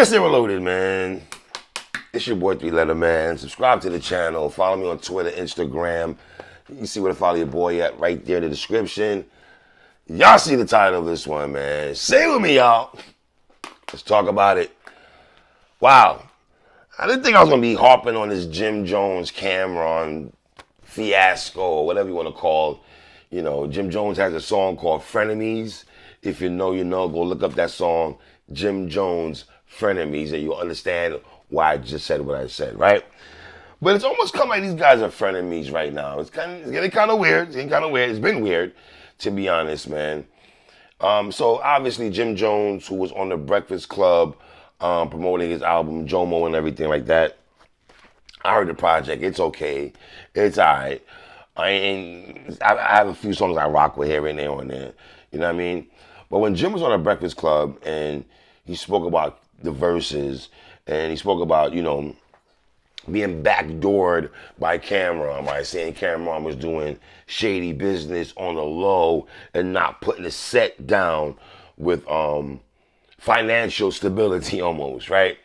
Yes, they're reloaded, man. It's your boy 3 Letter Man. Subscribe to the channel. Follow me on Twitter, Instagram. You can see where to follow your boy at right there in the description. Y'all see the title of this one, man. Say it with me, y'all. Let's talk about it. Wow. I didn't think I was going to be harping on this Jim Jones, Camron fiasco, or whatever you want to call it. You know, Jim Jones has a song called Frenemies. If you know, you know. Go look up that song, Jim Jones, Frenemies, and you'll understand why I just said what I said, right? But it's almost come like these guys are frenemies right now. It's getting kind of weird. It's getting kind of weird. It's been weird, to be honest, man. So obviously Jim Jones, who was on the Breakfast Club, promoting his album Jomo and everything like that. I heard the project. It's okay. It's alright. I have a few songs I rock with here and there on there. You know what I mean? But when Jim was on the Breakfast Club and he spoke about the verses and he spoke about, you know, being backdoored by Camron, by saying Camron was doing shady business on the low and not putting the set down with financial stability almost, right?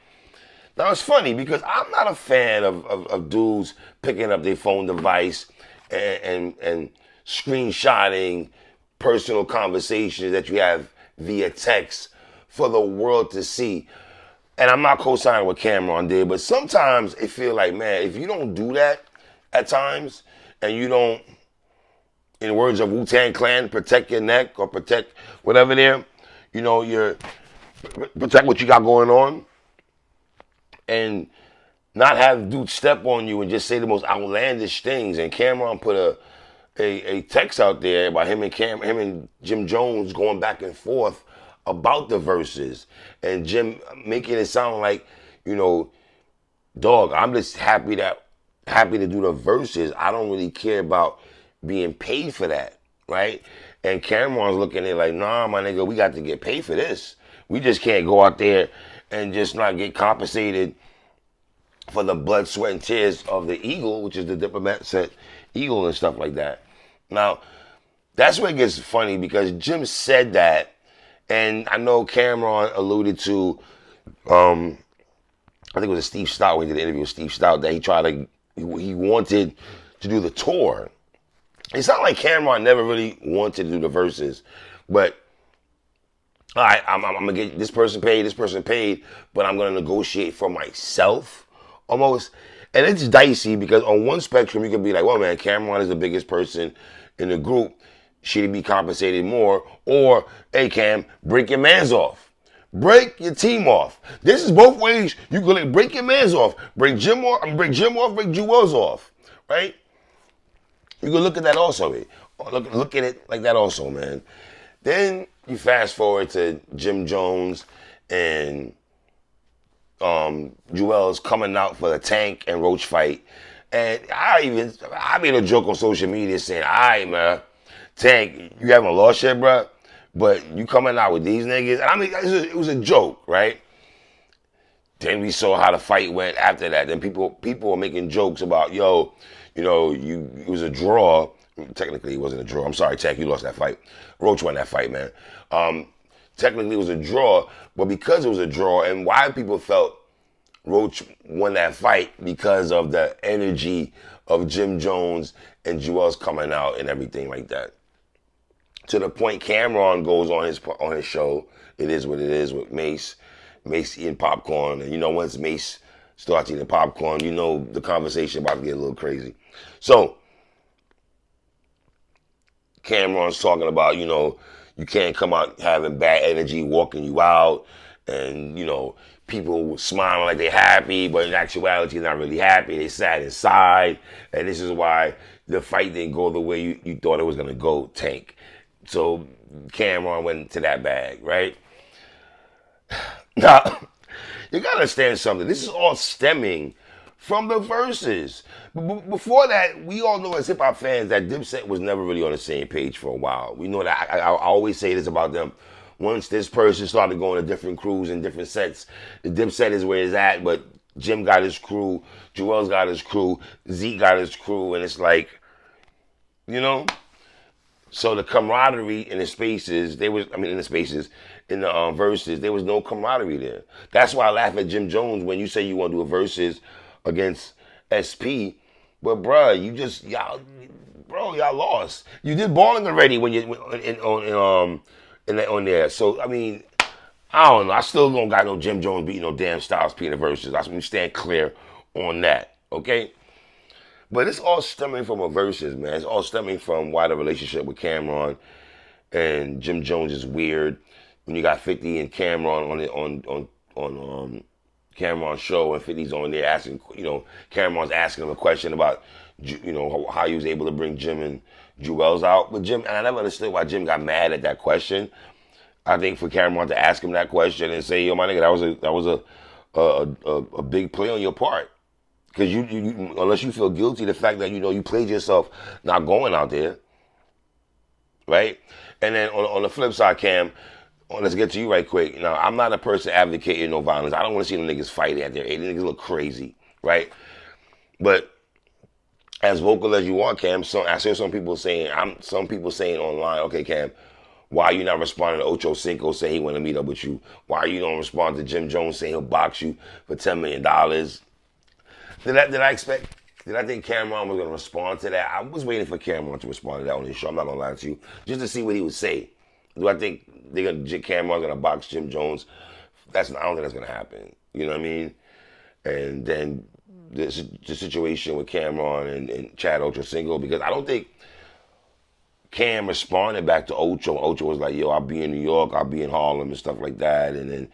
Now it's funny because I'm not a fan of dudes picking up their phone device and screenshotting personal conversations that you have via text for the world to see. And I'm not co-signing what Camron did, but sometimes it feel like, man, if you don't do that at times, and you don't, in the words of Wu-Tang Clan, protect your neck or protect whatever there, you know, protect what you got going on, and not have dudes step on you and just say the most outlandish things. And Camron put a text out there about him and Jim Jones going back and forth about the verses, and Jim making it sound like, you know, dog, I'm just happy to do the verses. I don't really care about being paid for that, right? And Cameron's looking at it like, nah, my nigga, we got to get paid for this. We just can't go out there and just not get compensated for the blood, sweat, and tears of the Eagle, which is the Diplomats set Eagle and stuff like that. Now, that's where it gets funny because Jim said that. And I know Camron alluded to, I think it was a Steve Stout when he did the interview with Steve Stout, that he wanted to do the tour. It's not like Camron never really wanted to do the verses, but all right, I'm gonna get this person paid, but I'm gonna negotiate for myself, almost. And it's dicey because on one spectrum you can be like, well, man, Camron is the biggest person in the group. Should he be compensated more? Or, hey, Cam, break your mans off. Break your team off. This is both ways. You can like, break your mans off. Break Jim off, break Jewels off. Right? You can look at that also. Look at it like that also, man. Then you fast forward to Jim Jones and Jewels coming out for the Tank and Roach fight. And I made a joke on social media saying, all right, man, Tank, you haven't lost yet, bro, but you coming out with these niggas. And I mean, it was a joke, right? Then we saw how the fight went after that. Then people were making jokes about, yo, you know, it was a draw. Technically, it wasn't a draw. I'm sorry, Tank, you lost that fight. Roach won that fight, man. Technically, it was a draw, but because it was a draw, and why people felt Roach won that fight because of the energy of Jim Jones and Jewels coming out and everything like that. To the point Camron goes on his show, It Is What It Is, with Mace eating popcorn. And you know, once Mace starts eating popcorn, you know the conversation about to get a little crazy. So, Camron's talking about, you know, you can't come out having bad energy, walking you out, and, you know, people smiling like they're happy, but in actuality, they're not really happy. They sat inside, and this is why the fight didn't go the way you thought it was going to go, Tank. So Camron went to that bag, right? Now, you got to understand something. This is all stemming from the verses. Before that, we all know as hip-hop fans that Dipset was never really on the same page for a while. We know that. I always say this about them. Once this person started going to different crews and different sets, the Dipset is where it's at, but Jim got his crew, Jewels got his crew, Zeke got his crew, and it's like, you know? So the camaraderie in the spaces, in the verses, there was no camaraderie there. That's why I laugh at Jim Jones when you say you want to do a verses against SP, but bruh, y'all lost. You did balling already when you on there. So I mean, I don't know. I still don't got no Jim Jones beating no damn Styles P in the verses. That's when we stand clear on that. Okay. But it's all stemming from a versus, man. It's all stemming from why the relationship with Camron and Jim Jones is weird. When you got 50 and Camron on Camron's show, and 50's on there asking, Cameron's asking him a question about, how he was able to bring Jim and Jewels out. But Jim, and I never understood why Jim got mad at that question. I think for Camron to ask him that question and say, yo, my nigga, that was a big play on your part. Because you unless you feel guilty, the fact that you played yourself not going out there, right? And then on the flip side, Cam, let's get to you right quick. Now, I'm not a person advocating no violence. I don't want to see them niggas fight at their age. Them niggas look crazy, right? But as vocal as you are, Cam, I saw some people saying online, okay, Cam, why are you not responding to Ocho Cinco saying he want to meet up with you? Why are you don't respond to Jim Jones saying he'll box you for $10 million? Did I think Camron was going to respond to that? I was waiting for Camron to respond to that on his show. I'm not going to lie to you. Just to see what he would say. Do I think Camron's going to box Jim Jones? I don't think that's going to happen. You know what I mean? And then the situation with Camron and Chad Ochocinco, because I don't think Cam responded back to Ocho. Ocho was like, yo, I'll be in New York, I'll be in Harlem and stuff like that. And then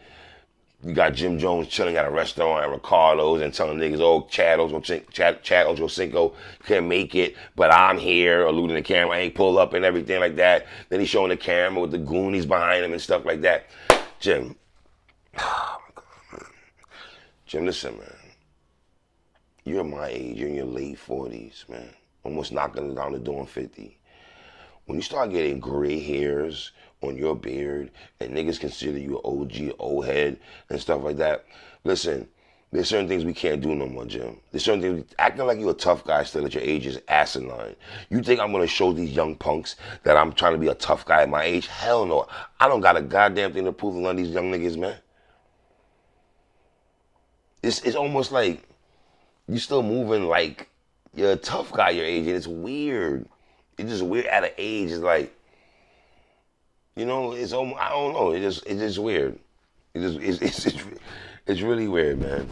you got Jim Jones chilling at a restaurant at Ricardo's and telling niggas, oh, Chad Ochocinco can't make it, but I'm here, alluding to Camera, ain't pull up and everything like that. Then he's showing the camera with the Goonies behind him and stuff like that. Jim, oh my God, man. Jim, listen, man. You're my age, you're in your late 40s, man. Almost knocking down the door in 50. When you start getting gray hairs on your beard and niggas consider you an OG, old head and stuff like that, listen, there's certain things we can't do no more, Jim. There's certain things, acting like you're a tough guy still at your age is asinine. You think I'm going to show these young punks that I'm trying to be a tough guy at my age? Hell no. I don't got a goddamn thing to prove to none of these young niggas, man. It's almost like you still moving like you're a tough guy your age, and it's weird. It's just weird at an age. It's like, it's almost, I don't know. It's just weird. It's really weird, man.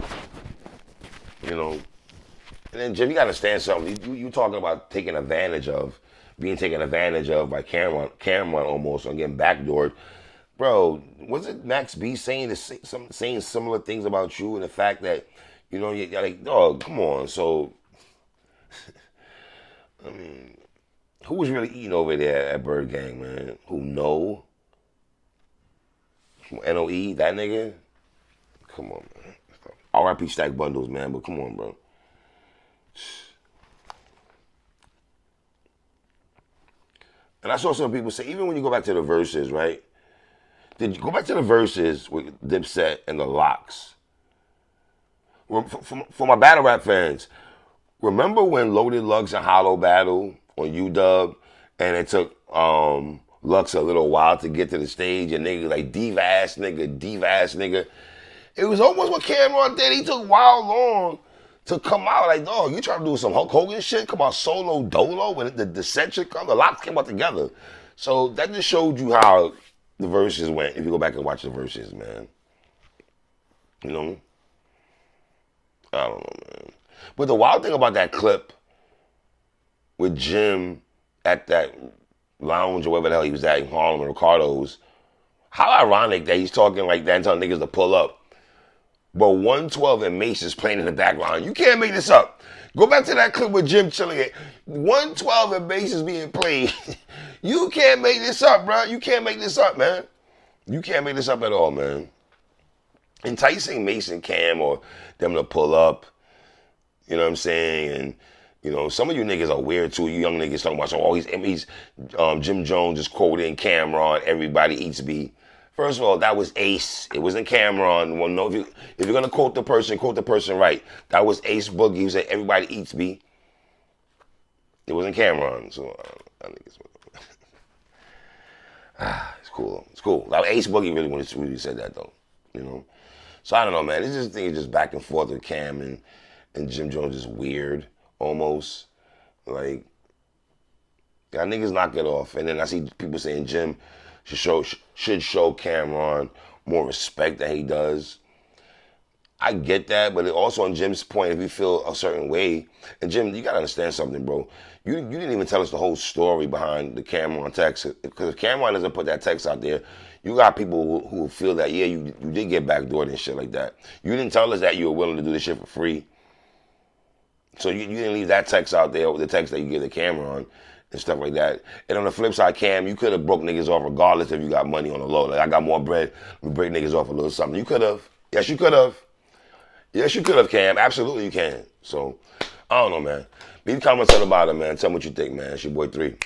And then Jim, you gotta understand something. You talking about being taken advantage of by Camron almost on getting backdoored. Bro, was it Max B saying similar things about you and the fact that you're like, dog, come on. So, I mean, who was really eating over there at Bird Gang, man? Who know? NOE, that nigga? Come on, man. R.I.P. Stack Bundles, man, but come on, bro. And I saw some people say, even when you go back to the verses, right? Did you go back to the verses with Dipset and the Locks? For my battle rap fans, remember when Loaded Lux and Hollow battle on UW, and it took Lux a little while to get to the stage, and nigga like diva ass nigga. It was almost what Camron did. He took wild long to come out. Like, dog, you trying to do some Hulk Hogan shit? Come out solo dolo when the set should come. The Locks came out together. So that just showed you how the verses went. If you go back and watch the verses, man. I don't know, man. But the wild thing about that clip with Jim at that lounge or wherever the hell he was at in Harlem and Ricardo's, how ironic that he's talking like that and telling niggas to pull up. But 112 and Mace is playing in the background. You can't make this up. Go back to that clip with Jim chilling at 112 and Mace is being played. You can't make this up, bro. You can't make this up, man. You can't make this up at all, man. Enticing Mace and Cam or them to pull up, you know what I'm saying? And, some of you niggas are weird too. You young niggas talking about, he's Jim Jones just quoting Camron, everybody eats beat. First of all, that was Ace. It wasn't Camron. Well, no, if you're going to quote the person right. That was Ace Boogie. He said, everybody eats beat. It wasn't Camron. So, I think it's It's cool. It's cool. Like Ace Boogie really said that though. You know. So I don't know, man. This just thing is just back and forth with Cam and Jim Jones is weird almost. Like y'all niggas knock it off. And then I see people saying Jim should show Camron more respect than he does. I get that, but also on Jim's point, if you feel a certain way, and Jim, you gotta understand something, bro. You didn't even tell us the whole story behind the Camron text. Because if Camron doesn't put that text out there, you got people who feel that, yeah, you did get backdoored and shit like that. You didn't tell us that you were willing to do this shit for free. So you didn't leave that text out there with the text that you gave the Camron and stuff like that. And on the flip side, Cam, you could have broke niggas off regardless if you got money on the low. Like, I got more bread, we break niggas off a little something. You could have. Yes, you could have. Yes, you could have, Cam. Absolutely, you can. So, I don't know, man. Leave comments on the bottom, man. Tell me what you think, man. It's your boy 3.